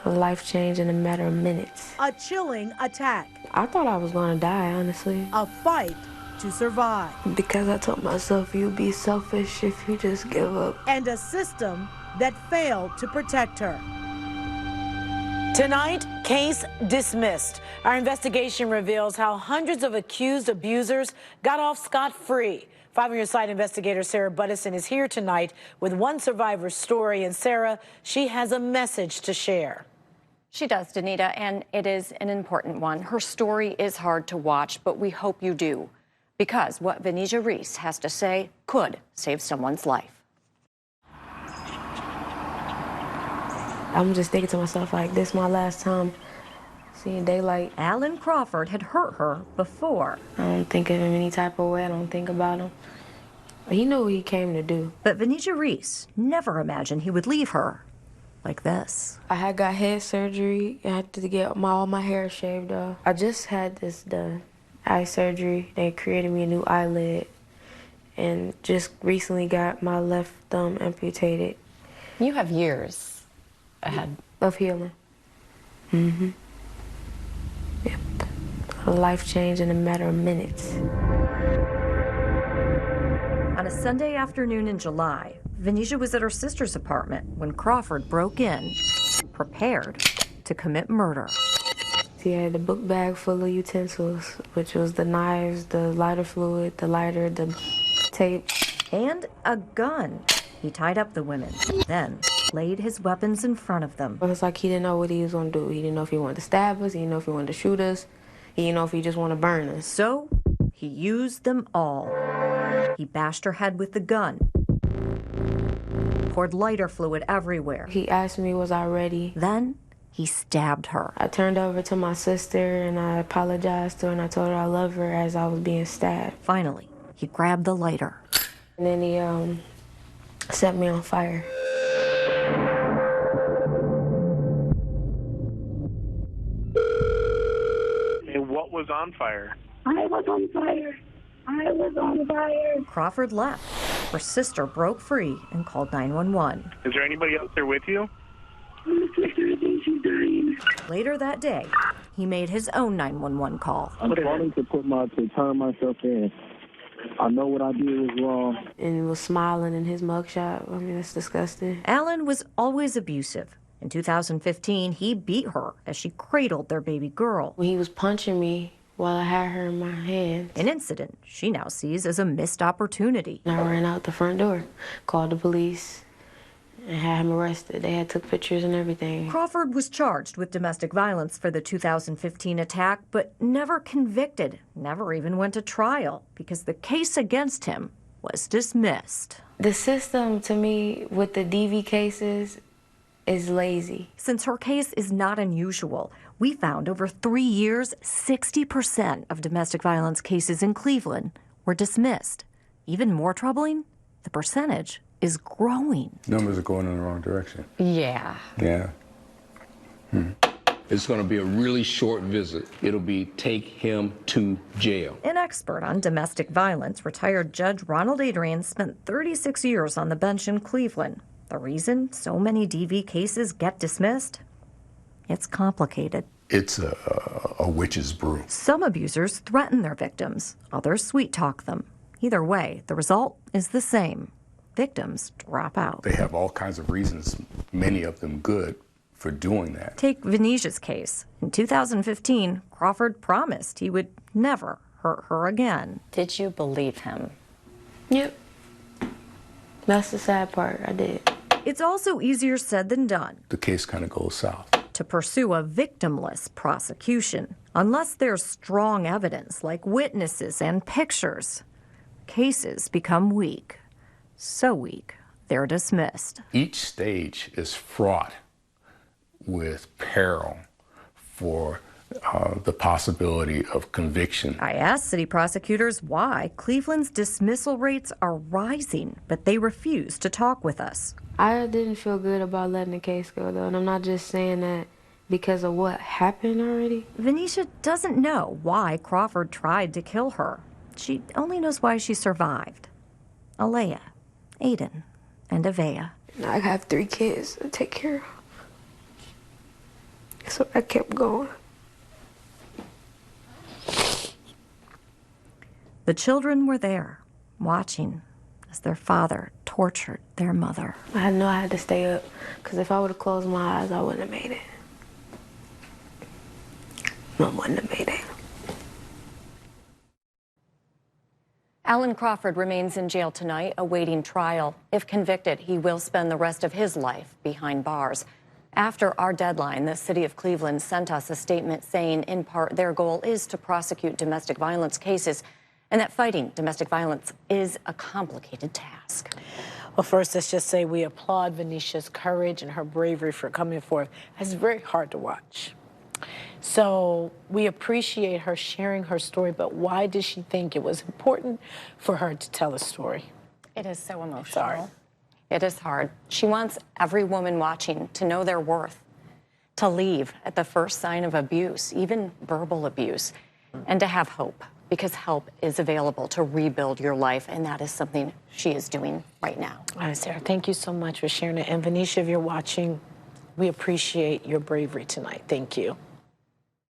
Life changed in a matter of minutes. A chilling attack. I thought I was going to die, honestly. A fight to survive. Because I told myself you'd be selfish if you just give up. And a system that failed to protect her. Tonight, case dismissed. Our investigation reveals how hundreds of accused abusers got off scot-free. 5 on Your Side investigator Sarah Buttison is here tonight with one survivor's story. And Sarah, she has a message to share. She does, Danita, and it is an important one. Her story is hard to watch, but we hope you do. Because what Venetia Reese has to say could save someone's life. I'm just thinking to myself, like, this is my last time seeing daylight. Alan Crawford had hurt her before. I don't think of him any type of way. I don't think about him. He knew what he came to do. But Venetia Reese never imagined he would leave her like this. I had got head surgery. I had to get all my hair shaved off. I just had this done. Eye surgery. They created me a new eyelid. And just recently got my left thumb amputated. You have years ahead of healing. Yep. A life change in a matter of minutes. On a Sunday afternoon in July, Venetia was at her sister's apartment when Crawford broke in, prepared to commit murder. He had a book bag full of utensils, which was the knives, the lighter fluid, the lighter, the tape. And a gun. He tied up the women, then laid his weapons in front of them. It was like he didn't know what he was going to do. He didn't know if he wanted to stab us. He didn't know if he wanted to shoot us. He didn't know if he just wanted to burn us. So he used them all. He bashed her head with the gun, poured lighter fluid everywhere. He asked me, was I ready? Then he stabbed her. I turned over to my sister and I apologized to her and I told her I love her as I was being stabbed. Finally, he grabbed the lighter. And then he set me on fire. And what was on fire? I was on fire. I was on fire. Crawford left. Her sister broke free and called 911. Is there anybody else there with you? My sister, I think she's dying. Later that day, he made his own 911 call. I'm trying to turn myself in. I know what I did was wrong. And he was smiling in his mugshot. I mean, that's disgusting. Alan was always abusive. In 2015, he beat her as she cradled their baby girl. When he was punching me while I had her in my hands. An incident she now sees as a missed opportunity. I ran out the front door, called the police, and had him arrested. They had took pictures and everything. Crawford was charged with domestic violence for the 2015 attack, but never convicted, never even went to trial, because the case against him was dismissed. The system, to me, with the DV cases, is lazy. Since her case is not unusual, we found over 3 years, 60% of domestic violence cases in Cleveland were dismissed. Even more troubling, the percentage is growing. Numbers are going in the wrong direction. Yeah. Yeah. It's going to be a really short visit. It'll be take him to jail. An expert on domestic violence, retired Judge Ronald Adrian spent 36 years on the bench in Cleveland. The reason so many DV cases get dismissed? It's complicated. It's a witch's brew. Some abusers threaten their victims. Others sweet-talk them. Either way, the result is the same. Victims drop out. They have all kinds of reasons, many of them good, for doing that. Take Venetia's case. In 2015, Crawford promised he would never hurt her again. Did you believe him? Yep. That's the sad part. I did. It's also easier said than done. The case kind of goes south. To pursue a victimless prosecution, unless there's strong evidence like witnesses and pictures. Cases become weak. So weak, they're dismissed. Each stage is fraught with peril for the possibility of conviction. I asked city prosecutors why Cleveland's dismissal rates are rising, but they refuse to talk with us. I didn't feel good about letting the case go, though, and I'm not just saying that because of what happened already. Venetia doesn't know why Crawford tried to kill her. She only knows why she survived. Alea, Aiden, and Avea. I have 3 kids to take care of. So I kept going. The children were there, watching as their father tortured their mother. I knew I had to stay up, because if I would have closed my eyes, I wouldn't have made it. I wouldn't have made it. Alan Crawford remains in jail tonight, awaiting trial. If convicted, he will spend the rest of his life behind bars. After our deadline, the city of Cleveland sent us a statement saying, in part, their goal is to prosecute domestic violence cases and that fighting domestic violence is a complicated task. Well, first, let's just say we applaud Venetia's courage and her bravery for coming forth. It's very hard to watch. So we appreciate her sharing her story, but why did she think it was important for her to tell a story? It is so emotional. It is hard. She wants every woman watching to know their worth, to leave at the first sign of abuse, even verbal abuse, and to have hope, because help is available to rebuild your life, and that is something she is doing right now. All right, Sarah, thank you so much for sharing it. And Venetia, if you're watching, we appreciate your bravery tonight. Thank you.